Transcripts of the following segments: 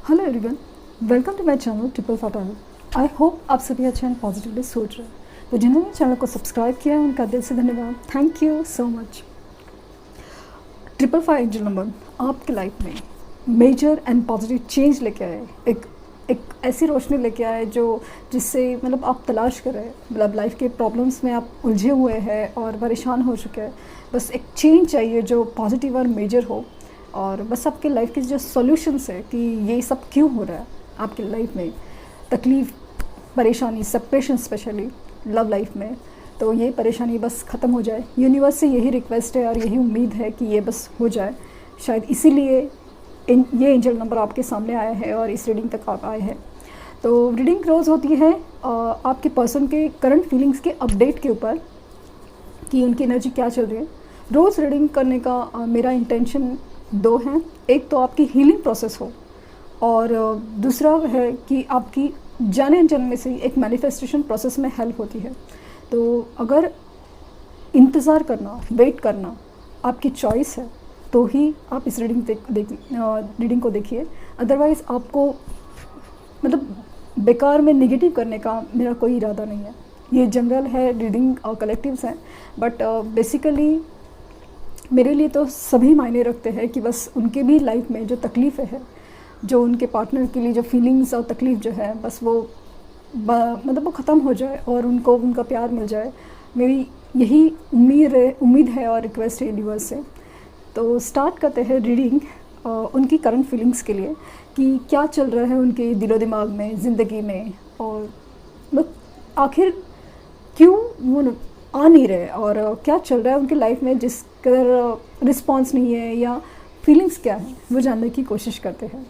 Hello everyone, welcome to my channel triple five. I hope आप सभी अच्छे and positively सोच रहे हैं। तो जिन्होंने चैनल को सब्सक्राइब किया है उनका दिल से धन्यवाद। Thank you so much. Triple five angel number आपके लाइफ में मेजर एंड पॉजिटिव चेंज लेके आए, एक ऐसी रोशनी लेके आए जिससे मतलब आप तलाश कर रहे हैं, मतलब लाइफ के प्रॉब्लम्स में आप उलझे हुए हैं और परेशान हो चुके हैं। बस एक चेंज चाहिए जो पॉजिटिव और मेजर हो, और बस आपके लाइफ के जो सॉल्यूशंस है कि ये सब क्यों हो रहा है आपकी लाइफ में, तकलीफ़, परेशानी, सेपरेशन, स्पेशली लव लाइफ में, तो ये परेशानी बस ख़त्म हो जाए। यूनिवर्स से यही रिक्वेस्ट है और यही उम्मीद है कि ये बस हो जाए। शायद इसीलिए ये एंजल नंबर आपके सामने आया है और इस रीडिंग तक आप आए हैं। तो रीडिंग रोज़ होती है आपके पर्सन के करंट फीलिंग्स के अपडेट के ऊपर कि उनकी एनर्जी क्या चल रही है। रोज़ रीडिंग करने का मेरा इंटेंशन दो हैं। एक तो आपकी हीलिंग प्रोसेस हो, और दूसरा है कि आपकी जाने अनजाने में से एक मैनिफेस्टेशन प्रोसेस में हेल्प होती है। तो अगर इंतज़ार करना, वेट करना आपकी चॉइस है तो ही आप इस रीडिंग को देखिए। अदरवाइज़ आपको मतलब बेकार में नेगेटिव करने का मेरा कोई इरादा नहीं है। ये जनरल है, रीडिंग कलेक्टिव्स हैं, बट बेसिकली मेरे लिए तो सभी मायने रखते हैं कि बस उनके भी लाइफ में जो तकलीफ़ है, जो उनके पार्टनर के लिए जो फीलिंग्स और तकलीफ़ जो है, बस वो मतलब वो ख़त्म हो जाए और उनको उनका प्यार मिल जाए। मेरी यही उम्मीद है और रिक्वेस्ट है यूनिवर्स से। तो स्टार्ट करते हैं रीडिंग उनकी करंट फीलिंग्स के लिए कि क्या चल रहा है उनके दिलो दिमाग में, ज़िंदगी में, और मतलब आखिर क्यों वो आ नहीं रहे और क्या चल रहा है उनकी लाइफ में जिसका रिस्पॉन्स नहीं है, या फीलिंग्स क्या है, वो जानने की कोशिश करते हैं।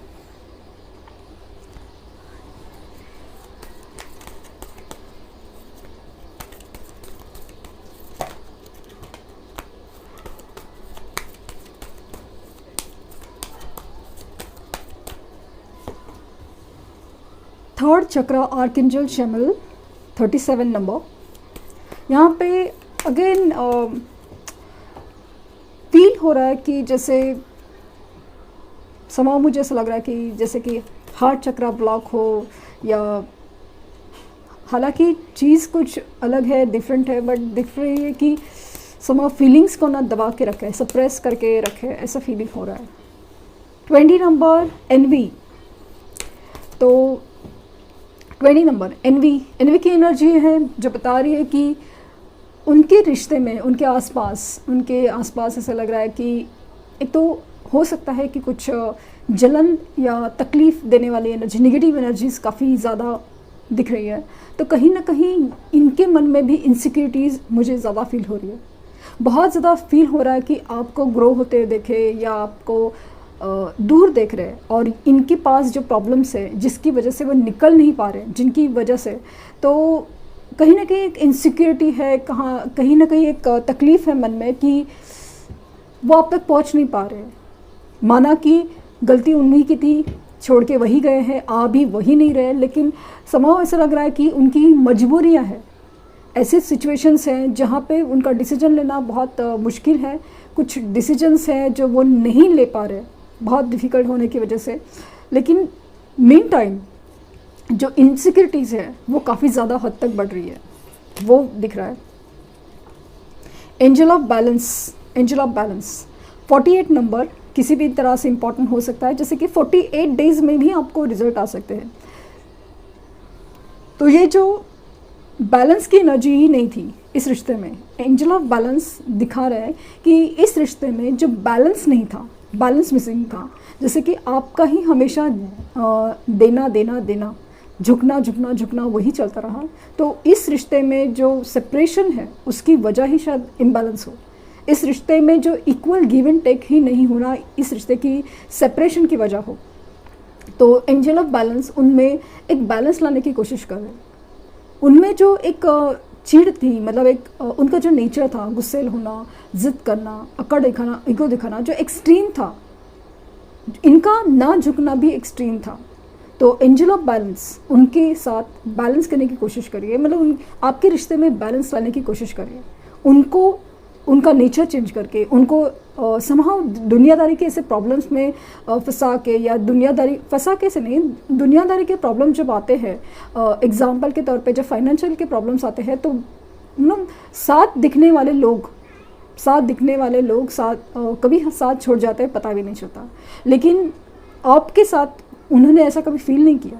थर्ड चक्रा आर्कएंजल शैमुएल 37 नंबर। यहाँ पे अगेन फील हो रहा है कि जैसे समाव मुझे ऐसा लग रहा है कि जैसे कि हार्ट चक्रा ब्लॉक हो, या हालांकि चीज़ कुछ अलग है, डिफरेंट है, बट दिख रही है कि समाव फीलिंग्स को ना दबा के रखे, सप्रेस करके रखे, ऐसा फीलिंग हो रहा है। 20 नंबर एनवी। तो 20 नंबर एनवी की एनर्जी है जो बता रही है कि उनके रिश्ते में, उनके आसपास ऐसा लग रहा है कि एक तो हो सकता है कि कुछ जलन या तकलीफ़ देने वाली एनर्जी, नेगेटिव एनर्जीज काफ़ी ज़्यादा दिख रही है। तो कहीं ना कहीं इनके मन में भी इनसिक्योरिटीज़ मुझे ज़्यादा फील हो रही है। बहुत ज़्यादा फील हो रहा है कि आपको ग्रो होते देखे या आपको दूर देख रहे हैं, और इनके पास जो प्रॉब्लम्स है जिसकी वजह से वो निकल नहीं पा रहे, जिनकी वजह से तो कहीं ना कहीं एक इनसिक्योरिटी है, कहीं ना कहीं एक तकलीफ़ है मन में कि वो आप तक पहुंच नहीं पा रहे। माना कि गलती उन्हीं की थी, छोड़ के वही गए हैं, आ भी वही नहीं रहे, लेकिन समाव ऐसा लग रहा है कि उनकी मजबूरियां हैं। ऐसे सिचुएशंस हैं जहाँ पे उनका डिसीजन लेना बहुत मुश्किल है। कुछ डिसीजंस हैं जो वो नहीं ले पा रहे, बहुत डिफ़िकल्ट होने की वजह से। लेकिन मीन टाइम जो इनसिक्योरिटीज़ है वो काफ़ी ज़्यादा हद तक बढ़ रही है, वो दिख रहा है। एंजल ऑफ बैलेंस 48 नंबर किसी भी तरह से इम्पॉर्टेंट हो सकता है, जैसे कि 48 डेज़ में भी आपको रिजल्ट आ सकते हैं। तो ये जो बैलेंस की एनर्जी ही नहीं थी इस रिश्ते में, एंजल ऑफ बैलेंस दिखा रहा है कि इस रिश्ते में जो बैलेंस नहीं था, बैलेंस मिसिंग था। जैसे कि आपका ही हमेशा देना, झुकना वही चलता रहा। तो इस रिश्ते में जो सेपरेशन है उसकी वजह ही शायद इम्बैलेंस हो। इस रिश्ते में जो इक्वल गिव एंड टेक ही नहीं होना, इस रिश्ते की सेपरेशन की वजह हो। तो एंजल ऑफ बैलेंस उनमें एक बैलेंस लाने की कोशिश कर रहे हैं। उनमें जो एक चिढ़ थी, मतलब एक उनका जो नेचर था, गुस्सेल होना, जिद करना, अकड़ दिखाना, ईगो दिखाना, जो एक्सट्रीम था, इनका ना झुकना भी एक्सट्रीम था। तो एंजल ऑफ बैलेंस उनके साथ बैलेंस करने की कोशिश करिए, मतलब आपके रिश्ते में बैलेंस लाने की कोशिश करिए। उनको उनका नेचर चेंज करके, उनको समहाउ दुनियादारी के ऐसे प्रॉब्लम्स में फंसा के, या दुनियादारी फंसा के से नहीं, दुनियादारी के प्रॉब्लम जब आते हैं, एग्जाम्पल के तौर पे जब फाइनेंशियल के प्रॉब्लम्स आते हैं, तो साथ दिखने वाले लोग कभी साथ छोड़ जाते हैं, पता भी नहीं चलता। लेकिन आपके साथ उन्होंने ऐसा कभी फील नहीं किया।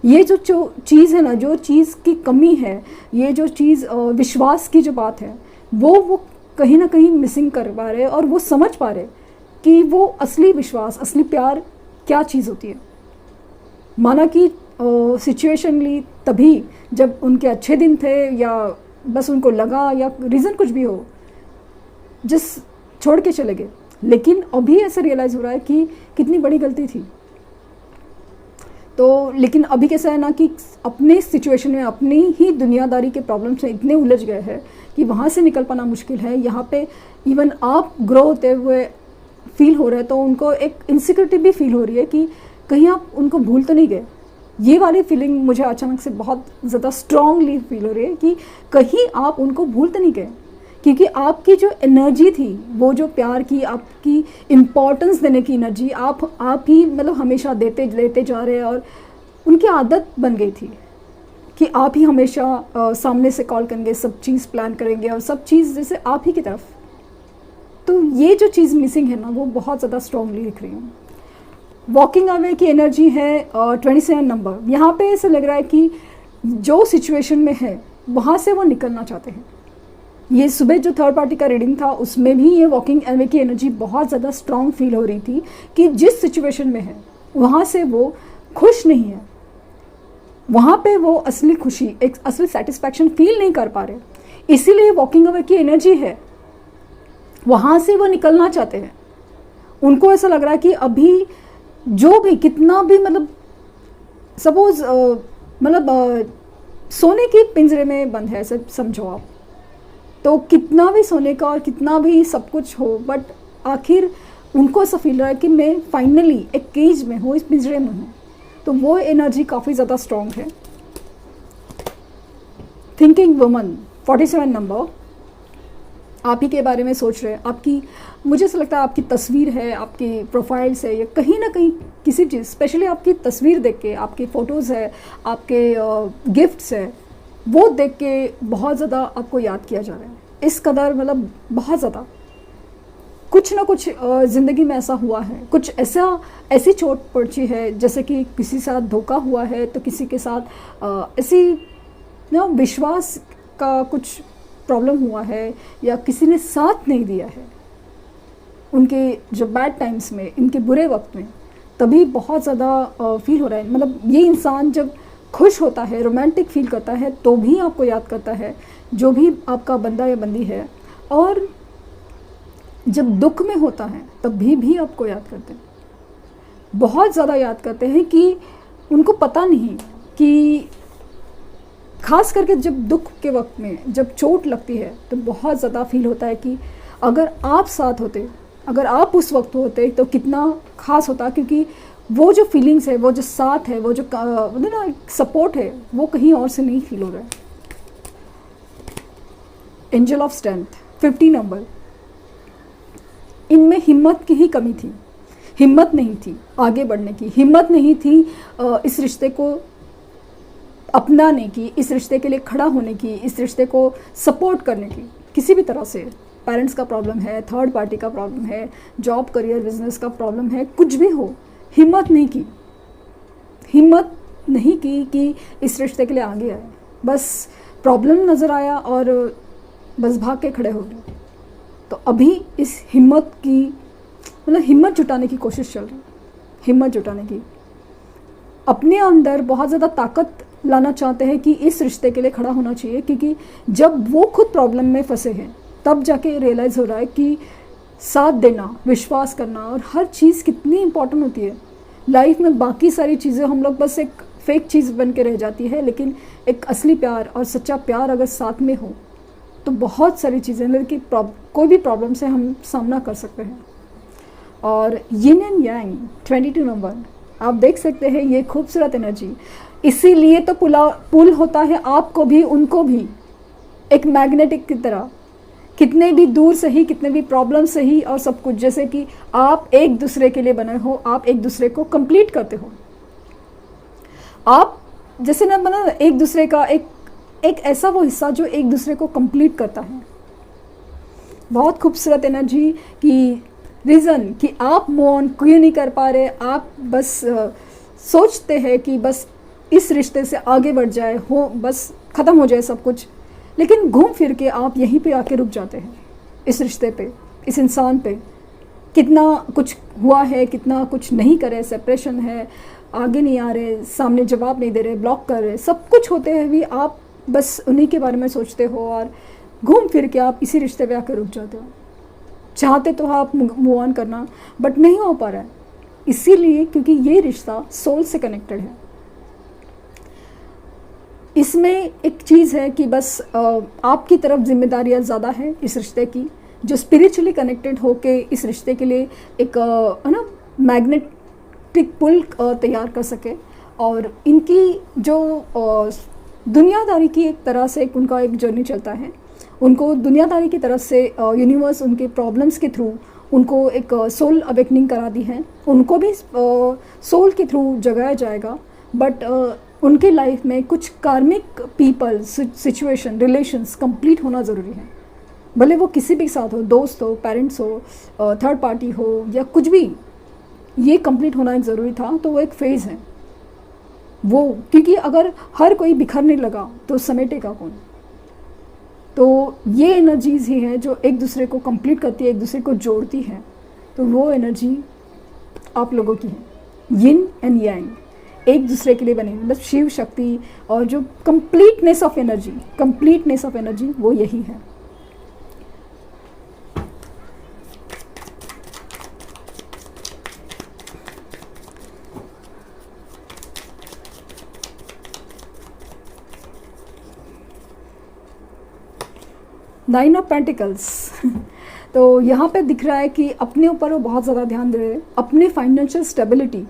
ये जो चीज़ है ना, जो चीज़ की कमी है, ये जो चीज़ विश्वास की जो बात है, वो कहीं ना कहीं मिसिंग कर पा रहे, और वो समझ पा रहे कि वो असली विश्वास, असली प्यार क्या चीज़ होती है। माना कि सिचुएशनली तभी जब उनके अच्छे दिन थे, या बस उनको लगा, या रीज़न कुछ भी हो, जिस छोड़ के चले गए। लेकिन अभी ऐसा रियलाइज़ हो रहा है कि कितनी बड़ी गलती थी। तो लेकिन अभी कैसा है ना कि अपने सिचुएशन में, अपनी ही दुनियादारी के प्रॉब्लम से इतने उलझ गए हैं कि वहाँ से निकल पाना मुश्किल है। यहाँ पे इवन आप ग्रो होते हुए फील हो रहे हैं, तो उनको एक इनसिक्योरिटी भी फील हो रही है कि कहीं आप उनको भूल तो नहीं गए। ये वाली फीलिंग मुझे अचानक से बहुत ज़्यादा स्ट्रांगली फील हो रही है कि कहीं आप उनको भूल तो नहीं गए, क्योंकि आपकी जो एनर्जी थी, वो जो प्यार की, आपकी इम्पोर्टेंस देने की एनर्जी, आप ही मतलब हमेशा देते जा रहे हैं, और उनकी आदत बन गई थी कि आप ही हमेशा सामने से कॉल करेंगे, सब चीज़ प्लान करेंगे, और सब चीज़ जैसे आप ही की तरफ। तो ये जो चीज़ मिसिंग है ना, वो बहुत ज़्यादा स्ट्रांगली दिख रही है। वॉकिंग अवे की एनर्जी है 27 नंबर। यहाँ पे ऐसा लग रहा है कि जो सिचुएशन में है वहाँ से वो निकलना चाहते हैं। ये सुबह जो थर्ड पार्टी का रीडिंग था, उसमें भी ये वॉकिंग अवे की एनर्जी बहुत ज़्यादा स्ट्रांग फील हो रही थी कि जिस सिचुएशन में है वहाँ से वो खुश नहीं है, वहाँ पे वो असली खुशी, एक असली सेटिस्फैक्शन फील नहीं कर पा रहे। इसीलिए वॉकिंग अवे की एनर्जी है, वहाँ से वो निकलना चाहते हैं। उनको ऐसा लग रहा है कि अभी जो भी कितना भी मतलब सपोज सोने के पिंजरे में बंद है, ऐसे समझो आप। तो कितना भी सोने का और कितना भी सब कुछ हो, बट आखिर उनको ऐसा फील रहा है कि मैं फाइनली एक केज में हूँ, इस पिंजरे में हूँ। तो वो एनर्जी काफ़ी ज़्यादा स्ट्रॉन्ग है। थिंकिंग वुमन 47 नंबर, आप ही के बारे में सोच रहे हैं। आपकी, मुझे ऐसा लगता है आपकी तस्वीर है, आपकी प्रोफाइल्स है, या कहीं ना कहीं किसी चीज़, स्पेशली आपकी तस्वीर देख के, आपकी फ़ोटोज़ है, आपके गिफ्ट्स है, वो देख के बहुत ज़्यादा आपको याद किया जा रहा है। इस कदर मतलब बहुत ज़्यादा कुछ ना कुछ ज़िंदगी में ऐसा हुआ है, कुछ ऐसी चोट पहुंची है, जैसे कि किसी के साथ धोखा हुआ है, तो किसी के साथ ऐसी विश्वास का कुछ प्रॉब्लम हुआ है, या किसी ने साथ नहीं दिया है उनके जो बैड टाइम्स में, इनके बुरे वक्त में। तभी बहुत ज़्यादा फील हो रहा है। मतलब ये इंसान जब खुश होता है, रोमांटिक फील करता है, तो भी आपको याद करता है, जो भी आपका बंदा या बंदी है। और जब दुख में होता है तब भी आपको याद करते हैं, बहुत ज़्यादा याद करते हैं, कि उनको पता नहीं कि खास करके जब दुख के वक्त में जब चोट लगती है, तो बहुत ज़्यादा फील होता है कि अगर आप साथ होते, अगर आप उस वक्त होते तो कितना खास होता। क्योंकि वो जो फीलिंग्स है, वो जो साथ है, वो जो ना सपोर्ट है, वो कहीं और से नहीं फील हो रहा है। एंजल ऑफ स्ट्रेंथ 50 नंबर, इनमें हिम्मत की ही कमी थी। हिम्मत नहीं थी आगे बढ़ने की, हिम्मत नहीं थी इस रिश्ते को अपनाने की, इस रिश्ते के लिए खड़ा होने की, इस रिश्ते को सपोर्ट करने की किसी भी तरह से। पेरेंट्स का प्रॉब्लम है, थर्ड पार्टी का प्रॉब्लम है, जॉब, करियर, बिजनेस का प्रॉब्लम है, कुछ भी हो, हिम्मत नहीं की, हिम्मत नहीं की कि इस रिश्ते के लिए आगे आए। बस प्रॉब्लम नज़र आया और बस भाग के खड़े हो गए। तो अभी इस हिम्मत की, मतलब हिम्मत जुटाने की कोशिश चल रही है, हिम्मत जुटाने की। अपने अंदर बहुत ज़्यादा ताकत लाना चाहते हैं कि इस रिश्ते के लिए खड़ा होना चाहिए, क्योंकि जब वो खुद प्रॉब्लम में फंसे हैं तब जाके रियलाइज़ हो रहा है कि साथ देना, विश्वास करना और हर चीज़ कितनी इम्पोर्टेंट होती है लाइफ में। बाकी सारी चीज़ें हम लोग बस एक फेक चीज़ बन के रह जाती है, लेकिन एक असली प्यार और सच्चा प्यार अगर साथ में हो तो बहुत सारी चीज़ें, मतलब कि कोई भी प्रॉब्लम से हम सामना कर सकते हैं। और यिन एंड यांग 22 नंबर, आप देख सकते हैं ये खूबसूरत एनर्जी। इसीलिए तो पुल होता है आपको भी उनको भी, एक मैग्नेटिक की तरह कितने भी दूर से ही, कितने भी प्रॉब्लम से ही और सब कुछ, जैसे कि आप एक दूसरे के लिए बने हो, आप एक दूसरे को कंप्लीट करते हो। आप जैसे ना बना एक दूसरे का एक ऐसा वो हिस्सा जो एक दूसरे को कंप्लीट करता है। बहुत खूबसूरत एनर्जी की रीज़न कि आप मूव ऑन क्यों नहीं कर पा रहे, आप बस सोचते हैं कि बस इस रिश्ते से आगे बढ़ जाए, हो बस ख़त्म हो जाए सब कुछ, लेकिन घूम फिर के आप यहीं पे आके रुक जाते हैं, इस रिश्ते पे, इस इंसान पे। कितना कुछ हुआ है, कितना कुछ नहीं करे, सेपरेशन है, आगे नहीं आ रहे, सामने जवाब नहीं दे रहे, ब्लॉक कर रहे, सब कुछ होते हैं भी, आप बस उन्हीं के बारे में सोचते हो और घूम फिर के आप इसी रिश्ते पे आके रुक जाते हो। चाहते तो आप मूव ऑन करना, बट नहीं हो पा रहा है, इसीलिए क्योंकि ये रिश्ता सोल से कनेक्टेड है। इसमें एक चीज़ है कि बस आपकी तरफ जिम्मेदारियाँ ज़्यादा है इस रिश्ते की, जो स्पिरिचुअली कनेक्टेड होके इस रिश्ते के लिए एक है ना मैग्नेटिक पुल तैयार कर सके, और इनकी जो दुनियादारी की एक तरह से उनका एक जर्नी चलता है, उनको दुनियादारी की तरफ से यूनिवर्स उनके प्रॉब्लम्स के थ्रू उनको एक सोल अवेकनिंग करा दी है, उनको भी सोल के थ्रू जगाया जाएगा। बट उनके लाइफ में कुछ कार्मिक पीपल, सिचुएशन, रिलेशंस कंप्लीट होना ज़रूरी है, भले वो किसी भी साथ हो, दोस्त हो, पेरेंट्स हो, थर्ड पार्टी हो या कुछ भी, ये कंप्लीट होना एक ज़रूरी था। तो वो एक फेज़ है वो, क्योंकि अगर हर कोई बिखरने लगा तो समेटेगा कौन। तो ये एनर्जीज़ ही हैं जो एक दूसरे को कंप्लीट करती है, एक दूसरे को जोड़ती है। तो वो एनर्जी आप लोगों की है, यिन एंड यांग, एक दूसरे के लिए बने, मतलब शिव शक्ति और जो कंप्लीटनेस ऑफ एनर्जी वो यही है। नाइन ऑफ पेंटिकल्स तो यहाँ पे दिख रहा है कि अपने ऊपर वो बहुत ज़्यादा ध्यान दे रहे हैं, अपने फाइनेंशियल स्टेबिलिटी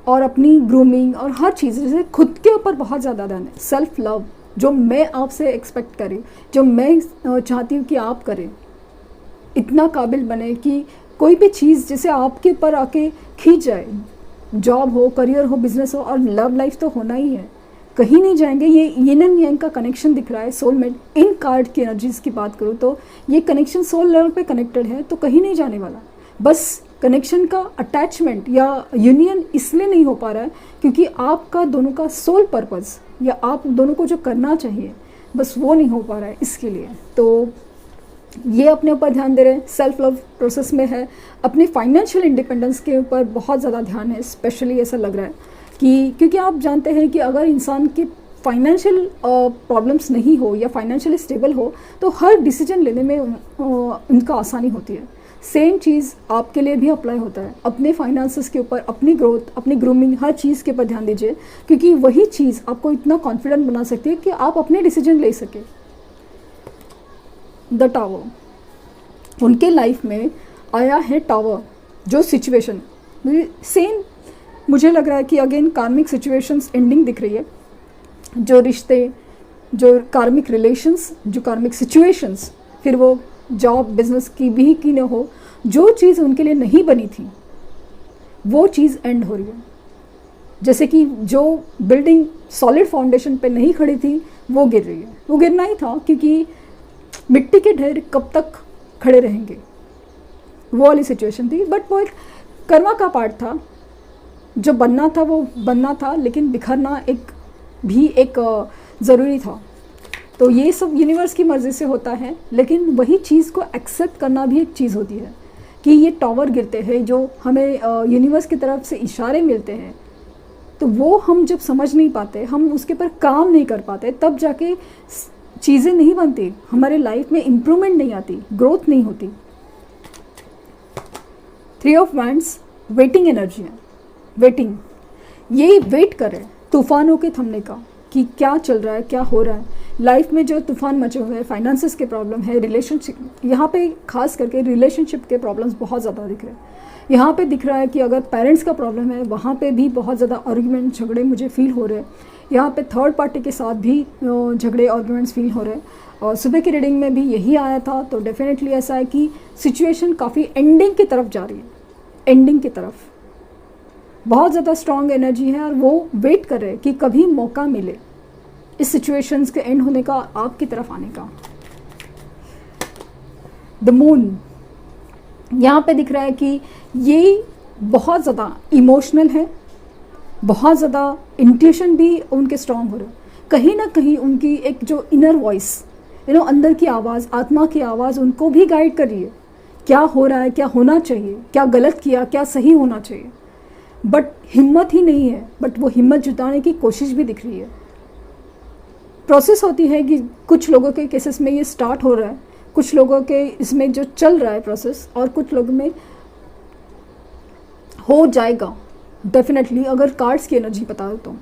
और अपनी ग्रूमिंग और हर चीज़, जैसे खुद के ऊपर बहुत ज़्यादा ध्यान है। सेल्फ लव जो मैं आपसे एक्सपेक्ट करें, जो मैं चाहती हूँ कि आप करें, इतना काबिल बने कि कोई भी चीज़ जैसे आपके ऊपर आके खींच जाए, जॉब हो, करियर हो, बिजनेस हो, और लव लाइफ तो होना ही है, कहीं नहीं जाएंगे। ये यिन एंड यांग का कनेक्शन दिख रहा है, सोलमेट। इन कार्ड की एनर्जीज की बात करूँ तो ये कनेक्शन सोल लेवल पे कनेक्टेड है, तो कहीं नहीं जाने वाला। बस कनेक्शन का अटैचमेंट या यूनियन इसलिए नहीं हो पा रहा है क्योंकि आपका दोनों का सोल पर्पस या आप दोनों को जो करना चाहिए बस वो नहीं हो पा रहा है, इसके लिए। तो ये अपने ऊपर ध्यान दे रहे हैं, सेल्फ लव प्रोसेस में है, अपने फाइनेंशियल इंडिपेंडेंस के ऊपर बहुत ज़्यादा ध्यान है। स्पेशली ऐसा लग रहा है कि क्योंकि आप जानते हैं कि अगर इंसान के फाइनेंशियल प्रॉब्लम्स नहीं हो या फाइनेंशियली स्टेबल हो तो हर डिसीजन लेने में उनका आसानी होती है। सेम चीज़ आपके लिए भी अप्लाई होता है। अपने फाइनेंसेस के ऊपर, अपनी ग्रोथ, अपनी ग्रूमिंग, हर चीज़ के ऊपर ध्यान दीजिए, क्योंकि वही चीज़ आपको इतना कॉन्फिडेंट बना सकती है कि आप अपने डिसीजन ले सके। द टावर, उनके लाइफ में आया है टावर, जो सिचुएशन सेम मुझे लग रहा है कि अगेन कार्मिक सिचुएशंस एंडिंग दिख रही है। जो रिश्ते, जो कार्मिक रिलेशंस, जो कार्मिक सिचुएशंस, फिर वो जॉब बिजनेस की भी की न हो, जो चीज़ उनके लिए नहीं बनी थी वो चीज़ एंड हो रही है। जैसे कि जो बिल्डिंग सॉलिड फाउंडेशन पे नहीं खड़ी थी वो गिर रही है। वो गिरना ही था क्योंकि मिट्टी के ढेर कब तक खड़े रहेंगे, वो वाली सिचुएशन थी। बट वो एक कर्मा का पार्ट था, जो बनना था वो बनना था, लेकिन बिखरना एक ज़रूरी था। तो ये सब यूनिवर्स की मर्ज़ी से होता है, लेकिन वही चीज़ को एक्सेप्ट करना भी एक चीज़ होती है कि ये टावर गिरते हैं, जो हमें यूनिवर्स की तरफ से इशारे मिलते हैं, तो वो हम जब समझ नहीं पाते, हम उसके ऊपर काम नहीं कर पाते, तब जाके चीज़ें नहीं बनती, हमारे लाइफ में इम्प्रूवमेंट नहीं आती, ग्रोथ नहीं होती। 3 ऑफ वैंड्स वेटिंग एनर्जी है। वेटिंग, ये वेट करे तूफानों के थमने का कि क्या चल रहा है, क्या हो रहा है लाइफ में। जो तूफान मचे हुए हैं, फाइनेंसेस के प्रॉब्लम है, रिलेशनशिप, यहाँ पे खास करके रिलेशनशिप के प्रॉब्लम्स बहुत ज़्यादा दिख रहे हैं। यहाँ पे दिख रहा है कि अगर पेरेंट्स का प्रॉब्लम है वहाँ पे भी बहुत ज़्यादा आर्ग्यूमेंट, झगड़े मुझे फील हो रहे हैं। यहाँ पे थर्ड पार्टी के साथ भी झगड़े, आर्ग्यूमेंट्स फील हो रहे हैं। और सुबह की रीडिंग में भी यही आया था, तो डेफिनेटली ऐसा है कि सिचुएशन काफ़ी एंडिंग की तरफ जा रही है, एंडिंग की तरफ। बहुत ज़्यादा स्ट्रॉन्ग एनर्जी है और वो वेट कर रहे हैं कि कभी मौका मिले इस सिचुएशंस के एंड होने का, आपकी तरफ आने का। द मून यहाँ पे दिख रहा है कि ये बहुत ज़्यादा इमोशनल है, बहुत ज़्यादा इंट्यूशन भी उनके स्ट्रॉन्ग हो रहे हैं। कहीं ना कहीं उनकी एक जो इनर वॉइस, अंदर की आवाज़, आत्मा की आवाज़ उनको भी गाइड कर रही है, क्या हो रहा है, क्या होना चाहिए, क्या गलत किया, क्या सही होना चाहिए। बट हिम्मत ही नहीं है, बट वो हिम्मत जुटाने की कोशिश भी दिख रही है। प्रोसेस होती है कि कुछ लोगों के केसेस में ये स्टार्ट हो रहा है, कुछ लोगों के इसमें जो चल रहा है प्रोसेस, और कुछ लोगों में हो जाएगा डेफिनेटली। अगर कार्ड्स की एनर्जी बता दो तो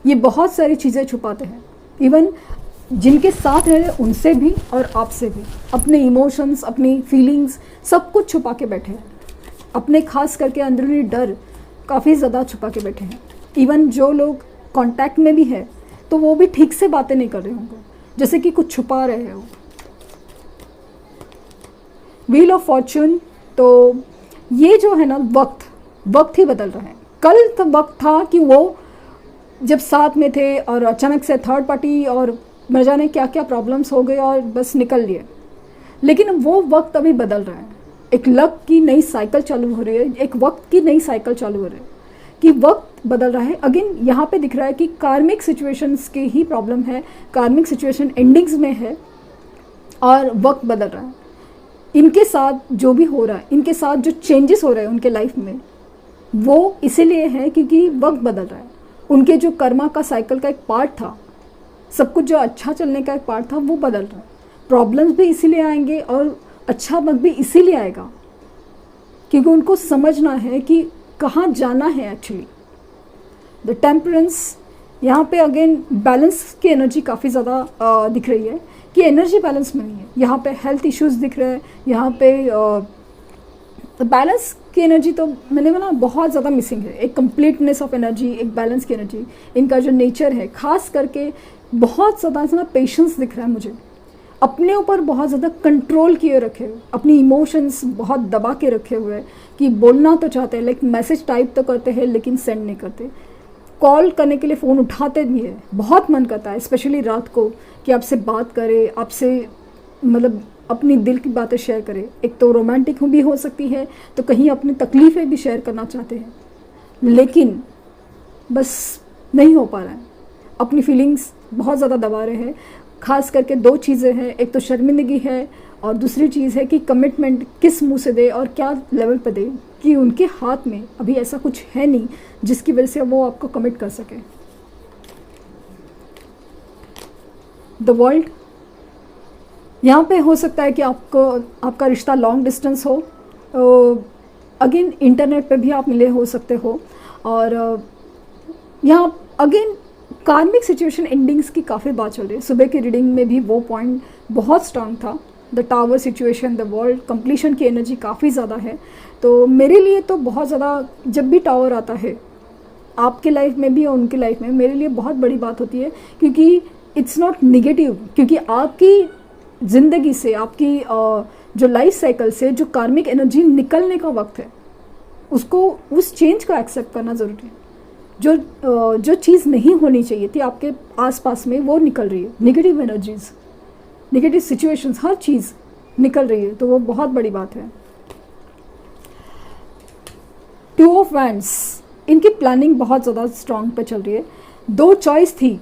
ये बहुत सारी चीज़ें छुपाते हैं, इवन जिनके साथ रह रहे उनसे भी और आपसे भी। अपने इमोशंस, अपनी फीलिंग्स सब कुछ छुपा के बैठे हैं, अपने खास करके अंदरूनी डर काफ़ी ज़्यादा छुपा के बैठे हैं। इवन जो लोग कांटेक्ट में भी है तो वो भी ठीक से बातें नहीं कर रहे होंगे, जैसे कि कुछ छुपा रहे हो। व्हील ऑफ फॉर्चून, तो ये जो है ना, वक्त ही बदल रहा है। कल तो वक्त था कि वो जब साथ में थे और अचानक से थर्ड पार्टी और न जाने क्या क्या प्रॉब्लम्स हो गए और बस निकल लिए, लेकिन वो वक्त अभी बदल रहा है। एक लक की नई साइकिल चालू हो रही है, एक वक्त की नई साइकिल चालू हो रही है कि वक्त बदल रहा है। अगेन यहाँ पे दिख रहा है कि कार्मिक सिचुएशंस की ही प्रॉब्लम है, कार्मिक सिचुएशन एंडिंग्स में है और वक्त बदल रहा है। इनके साथ जो भी हो रहा है, इनके साथ जो चेंजेस हो रहे हैं उनके लाइफ में, वो इसीलिए है क्योंकि वक्त बदल रहा है। उनके जो कर्मा का साइकिल का एक पार्ट था, सब कुछ जो अच्छा चलने का एक पार्ट था, वो बदल रहा है। प्रॉब्लम्स भी इसीलिए आएंगे और अच्छा वक्त भी इसीलिए आएगा क्योंकि उनको समझना है कि कहाँ जाना है एक्चुअली। द टेम्परेंस, यहाँ पे अगेन बैलेंस की एनर्जी काफ़ी ज़्यादा दिख रही है कि एनर्जी बैलेंस में नहीं है। यहाँ पे हेल्थ इश्यूज दिख रहे हैं, यहाँ पे बैलेंस की एनर्जी तो मैंने बोला बहुत ज़्यादा मिसिंग है। एक कंप्लीटनेस ऑफ एनर्जी, एक बैलेंस की एनर्जी, इनका जो नेचर है, खास करके बहुत ज़्यादा पेशेंस दिख रहा है मुझे। अपने ऊपर बहुत ज़्यादा कंट्रोल किए रखे हुए, अपनी इमोशंस बहुत दबा के रखे हुए कि बोलना तो चाहते हैं, लाइक मैसेज टाइप तो करते हैं लेकिन सेंड नहीं करते। कॉल करने के लिए फ़ोन उठाते भी है, बहुत मन करता है स्पेशली रात को कि आपसे बात करे, आपसे मतलब अपनी दिल की बातें शेयर करे। एक तो रोमांटिक भी हो सकती है, तो कहीं अपनी तकलीफ़ें भी शेयर करना चाहते हैं, लेकिन बस नहीं हो पा रहा है। अपनी फीलिंग्स बहुत ज़्यादा दबा रहे हैं। खास करके दो चीज़ें हैं, एक तो शर्मिंदगी है और दूसरी चीज़ है कि कमिटमेंट किस मुंह से दे और क्या लेवल पर दे, कि उनके हाथ में अभी ऐसा कुछ है नहीं जिसकी वजह से वो आपको कमिट कर सके। द वर्ल्ड, यहाँ पे हो सकता है कि आपका रिश्ता लॉन्ग डिस्टेंस हो, अगेन इंटरनेट पे भी आप मिले हो सकते हो। और यहाँ अगेन कार्मिक सिचुएशन एंडिंग्स की काफ़ी बात चल रही है। सुबह की रीडिंग में भी वो पॉइंट बहुत स्ट्रांग था। The tower situation, the world, completion की एनर्जी काफ़ी ज़्यादा है। तो मेरे लिए तो बहुत ज़्यादा, जब भी टावर आता है आपके लाइफ में भी और उनकी लाइफ में, मेरे लिए बहुत बड़ी बात होती है क्योंकि इट्स नॉट निगेटिव, क्योंकि आपकी ज़िंदगी से, आपकी जो लाइफ साइकिल से जो कार्मिक एनर्जी निकलने का वक्त है, उसको, उस चेंज को एक्सेप्ट करना ज़रूरी है। जो चीज़ नहीं होनी चाहिए थी आपके आसपास में, वो निकल रही है। नेगेटिव एनर्जीज, नेगेटिव सिचुएशंस, हर चीज़ निकल रही है, तो वो बहुत बड़ी बात है। टू ऑफ वैंड्स, इनकी प्लानिंग बहुत ज़्यादा स्ट्रॉन्ग पे चल रही है। दो चॉइस थी,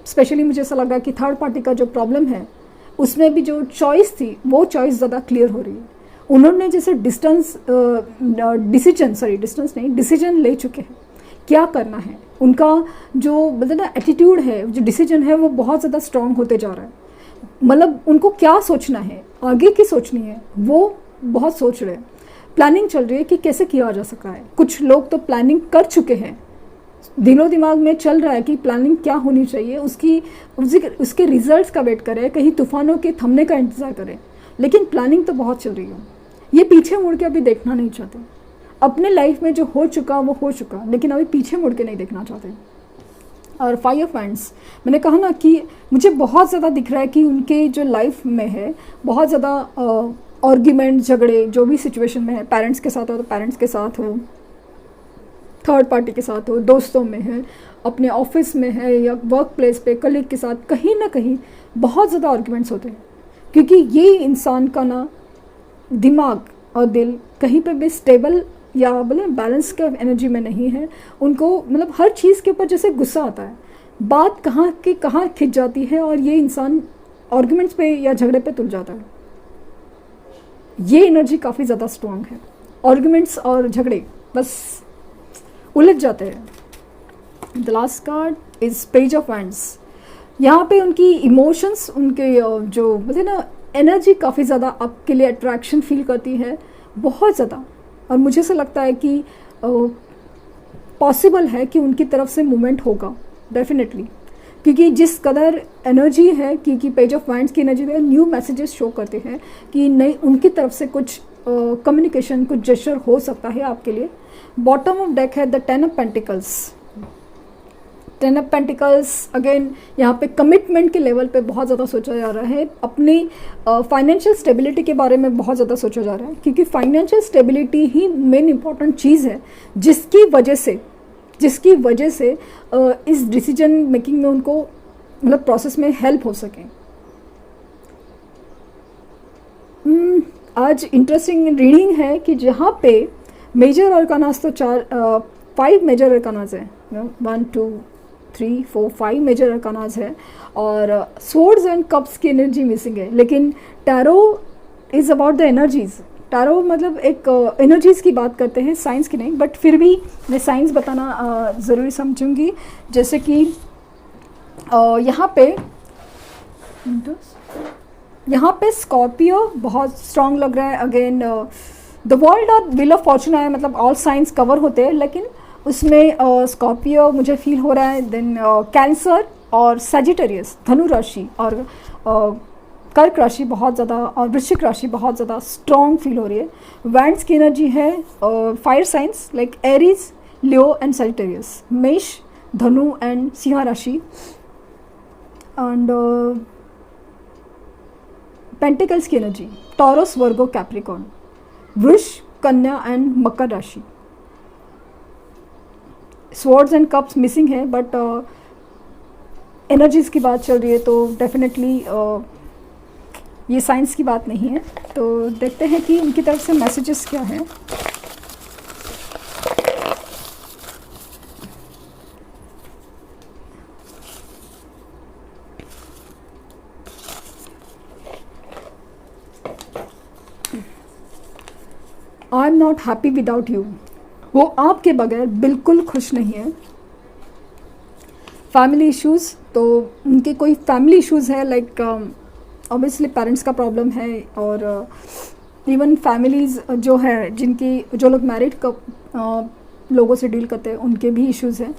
स्पेशली मुझे ऐसा लगा कि थर्ड पार्टी का जो प्रॉब्लम है उसमें भी जो चॉइस थी वो चॉइस ज़्यादा क्लियर हो रही है। उन्होंने जैसे डिसीजन ले चुके हैं क्या करना है। उनका जो मतलब ना एटीट्यूड है, जो डिसीजन है, वो बहुत ज़्यादा स्ट्रॉन्ग होते जा रहा है। मतलब उनको क्या सोचना है, आगे की सोचनी है, वो बहुत सोच रहे हैं। प्लानिंग चल रही है कि कैसे किया जा सकता है। कुछ लोग तो प्लानिंग कर चुके हैं, दिनों दिमाग में चल रहा है कि प्लानिंग क्या होनी चाहिए, उसके रिजल्ट्स का वेट करें, कहीं तूफानों के थमने का इंतज़ार करें, लेकिन प्लानिंग तो बहुत चल रही है। ये पीछे मुड़ के अभी देखना नहीं चाहते, अपने लाइफ में जो हो चुका वो हो चुका, लेकिन अभी पीछे मुड़ के नहीं देखना चाहते। और 5 ऑफ हैंड्स, मैंने कहा ना कि मुझे बहुत ज़्यादा दिख रहा है कि उनके जो लाइफ में है बहुत ज़्यादा आर्ग्यूमेंट, झगड़े, जो भी सिचुएशन में है, पेरेंट्स के साथ हो तो पेरेंट्स के साथ हो, थर्ड पार्टी के साथ हो, दोस्तों में है, अपने ऑफिस में है, या वर्क प्लेस पे कलीग के साथ, कहीं ना कहीं बहुत ज़्यादा आर्ग्यूमेंट्स होते हैं। क्योंकि ये इंसान का ना दिमाग और दिल कहीं पे भी स्टेबल या बोले बैलेंस का एनर्जी में नहीं है। उनको मतलब हर चीज़ के ऊपर जैसे गुस्सा आता है, बात कहाँ की कहाँ खिंच जाती है, और ये इंसान आर्ग्यूमेंट्स पे या झगड़े पे तुल जाता है। ये एनर्जी काफ़ी ज़्यादा स्ट्रांग है। आर्ग्यूमेंट्स और झगड़े बस उलझ जाते हैं। The last card is page of hands. यहाँ पे उनकी इमोशंस, उनके जो बोलते ना एनर्जी काफ़ी ज़्यादा आपके लिए अट्रैक्शन फील करती है, बहुत ज़्यादा। और मुझे ऐसा लगता है कि पॉसिबल है कि उनकी तरफ से मूवमेंट होगा डेफिनेटली, क्योंकि जिस कदर एनर्जी है, क्योंकि पेज ऑफ वाइंड्स की एनर्जी में न्यू मैसेजेस शो करते हैं कि नहीं, उनकी तरफ से कुछ कम्युनिकेशन, कुछ जेस्चर हो सकता है आपके लिए। बॉटम ऑफ डेक है the 10 of pentacles. 10 of pentacles again यहाँ पे कमिटमेंट के लेवल पे बहुत ज़्यादा सोचा जा रहा है। अपनी फाइनेंशियल स्टेबिलिटी के बारे में बहुत ज़्यादा सोचा जा रहा है, क्योंकि फाइनेंशियल स्टेबिलिटी ही मेन इंपॉर्टेंट चीज़ है जिसकी वजह से इस डिसीजन मेकिंग में उनको मतलब प्रोसेस में हेल्प हो सके। आज इंटरेस्टिंग रीडिंग है कि जहाँ पे मेजर अरकानास तो 5 मेजर अरकानास है, 1 2 3 4 5 मेजर अरकानास है, और स्वॉर्ड्स एंड कप्स की एनर्जी मिसिंग है। लेकिन tarot is about the energies. Tarot मतलब एक एनर्जीज़ की बात करते हैं, साइंस की नहीं, बट फिर भी मैं साइंस बताना ज़रूरी समझूंगी। जैसे कि यहाँ पे स्कॉर्पियो बहुत स्ट्रांग लग रहा है। अगेन द वर्ल्ड और व्हील ऑफ फॉर्चून है, मतलब ऑल साइंस कवर होते हैं, लेकिन उसमें स्कॉर्पियो मुझे फील हो रहा है। देन कैंसर और सजिटेरियस, धनु राशि और कर्क राशि बहुत ज़्यादा, और वृश्चिक राशि बहुत ज़्यादा स्ट्रॉन्ग फील हो रही है। वैंड्स की एनर्जी है fire science like Aries, Leo and Sagittarius. मेष, धनु एंड सिंह राशि। एंड पेंटिकल्स की एनर्जी टॉरस, वर्गो, कैप्रिकॉर्न। वृष, कन्या एंड मकर राशि। स्वॉर्ड्स एंड कप्स मिसिंग है, बट एनर्जीज़ की बात चल रही है तो डेफिनेटली ये साइंस की बात नहीं है। तो देखते हैं कि उनकी तरफ से मैसेजेस क्या हैं। आई am not happy without you. वो आपके बगैर बिल्कुल खुश नहीं है। फैमिली इश्यूज़, तो उनके कोई फैमिली इश्यूज़ है, लाइक ऑब्वियसली पेरेंट्स का प्रॉब्लम है, और इवन फैमिलीज़ जो है जो लोग मैरिड लोगों से डील करते हैं, उनके भी इश्यूज़ हैं।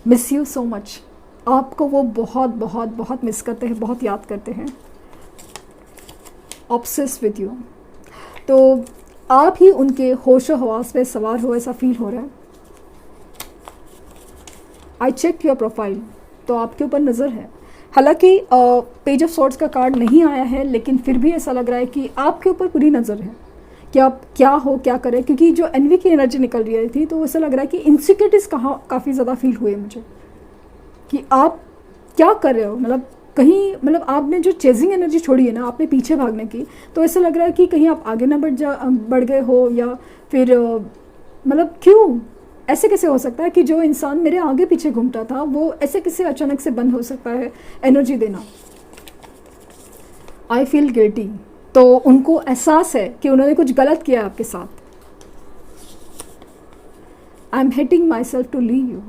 Miss you so much. आपको वो बहुत बहुत बहुत मिस करते हैं, बहुत याद करते हैं। ऑब्सेस विद यू, तो आप ही उनके होशो हवास पे सवार हो, ऐसा फील हो रहा है। आई चेक योर प्रोफाइल, तो आपके ऊपर नज़र है। हालांकि पेज ऑफ सॉर्ड्स का कार्ड नहीं आया है, लेकिन फिर भी ऐसा लग रहा है कि आपके ऊपर पूरी नज़र है कि आप क्या करें, क्योंकि जो एनवी की एनर्जी निकल रही थी, तो ऐसा लग रहा है कि इनसिक्योरिटीज़ काफ़ी ज़्यादा फील हुए मुझे कि आप क्या कर रहे हो। मतलब कहीं, मतलब आपने जो चेजिंग एनर्जी छोड़ी है ना, आपने पीछे भागने की, तो ऐसा लग रहा है कि कहीं आप आगे ना बढ़ गए हो, या फिर मतलब क्यों, ऐसे कैसे हो सकता है कि जो इंसान मेरे आगे पीछे घूमता था वो ऐसे कैसे अचानक से बंद हो सकता है एनर्जी देना। आई फील गिल्टी, तो उनको एहसास है कि उन्होंने कुछ गलत किया आपके साथ। I am hating myself to leave you.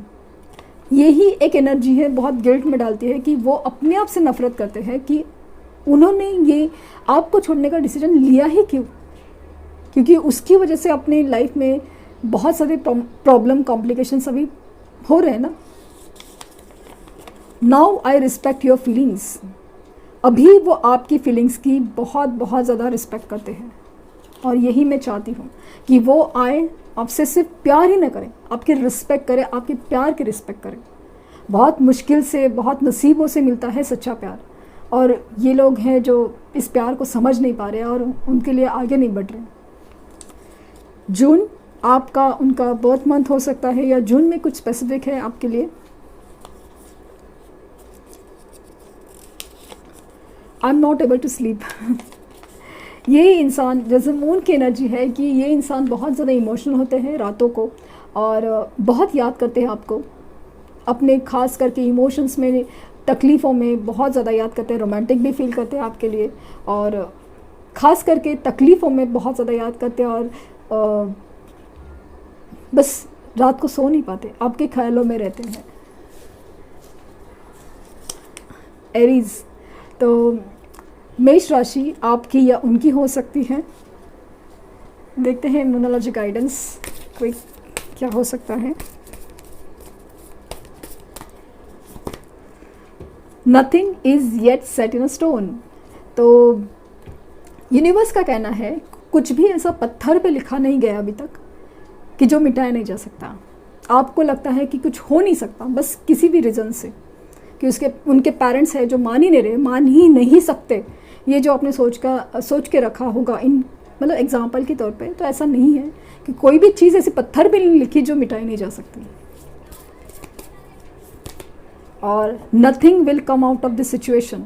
यही एक एनर्जी है, बहुत गिल्ट में डालती है कि वो अपने आप से नफरत करते हैं कि उन्होंने ये आपको छोड़ने का डिसीजन लिया ही क्यों, क्योंकि उसकी वजह से अपनी लाइफ में बहुत सारे प्रॉब्लम, कॉम्प्लिकेशन सभी हो रहे हैं ना। Now I respect your feelings. अभी वो आपकी फीलिंग्स की बहुत बहुत ज़्यादा रिस्पेक्ट करते हैं। और यही मैं चाहती हूँ कि वो आए, आपसे सिर्फ प्यार ही ना करें, आपकी रिस्पेक्ट करें, आपके प्यार की रिस्पेक्ट करें। बहुत मुश्किल से, बहुत नसीबों से मिलता है सच्चा प्यार, और ये लोग हैं जो इस प्यार को समझ नहीं पा रहे और उनके लिए आगे नहीं बढ़ रहे। जून आपका उनका बर्थ मंथ हो सकता है, या जून में कुछ स्पेसिफिक है आपके लिए। I am not able to sleep. ये इंसान, जैसे मून की एनर्जी है कि ये इंसान बहुत ज़्यादा इमोशनल होते हैं रातों को, और बहुत याद करते हैं आपको, अपने खास करके इमोशंस में, तकलीफ़ों में बहुत ज़्यादा याद करते हैं, रोमांटिक भी फील करते हैं आपके लिए, और ख़ास करके तकलीफ़ों में बहुत ज़्यादा याद करते हैं, और बस रात को सो नहीं पाते, आपके ख्यालों में रहते हैं। एरीज़, तो मेष राशि आपकी या उनकी हो सकती है। देखते हैं न्यूमरोलॉजी गाइडेंस कोई क्या हो सकता है। Nothing is yet set in a stone. तो यूनिवर्स का कहना है कुछ भी ऐसा पत्थर पे लिखा नहीं गया अभी तक कि जो मिटाया नहीं जा सकता। आपको लगता है कि कुछ हो नहीं सकता, बस किसी भी रीज़न से, कि उनके पेरेंट्स हैं जो मान ही नहीं रहे, मान ही नहीं सकते, ये जो आपने सोच के रखा होगा, इन मतलब एग्जाम्पल के तौर पे, तो ऐसा नहीं है कि कोई भी चीज़ ऐसे पत्थर पे नहीं लिखी जो मिटाई नहीं जा सकती। और nothing will come out of this situation,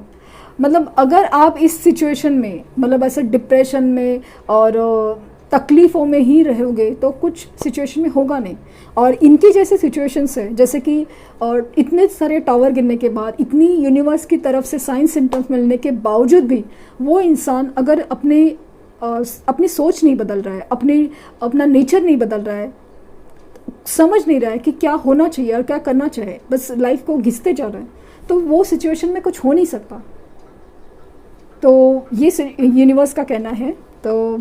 मतलब अगर आप इस सिचुएशन में, मतलब ऐसे डिप्रेशन में और तकलीफ़ों में ही रहोगे तो कुछ सिचुएशन में होगा नहीं। और इनकी जैसे सिचुएशंस है, जैसे कि और इतने सारे टावर गिरने के बाद, इतनी यूनिवर्स की तरफ से साइंस सिम्टम्स मिलने के बावजूद भी वो इंसान अगर अपनी सोच नहीं बदल रहा है, अपना नेचर नहीं बदल रहा है, समझ नहीं रहा है कि क्या होना चाहिए और क्या करना चाहिए, बस लाइफ को घिसते जा रहा है, तो वो सिचुएशन में कुछ हो नहीं सकता। तो ये यूनिवर्स का कहना है। तो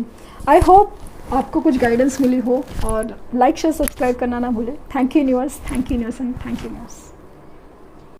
आई होप आपको कुछ गाइडेंस मिली हो, और लाइक शेयर सब्सक्राइब करना ना भूलें। Thank you universe, thank you universe and thank you universe.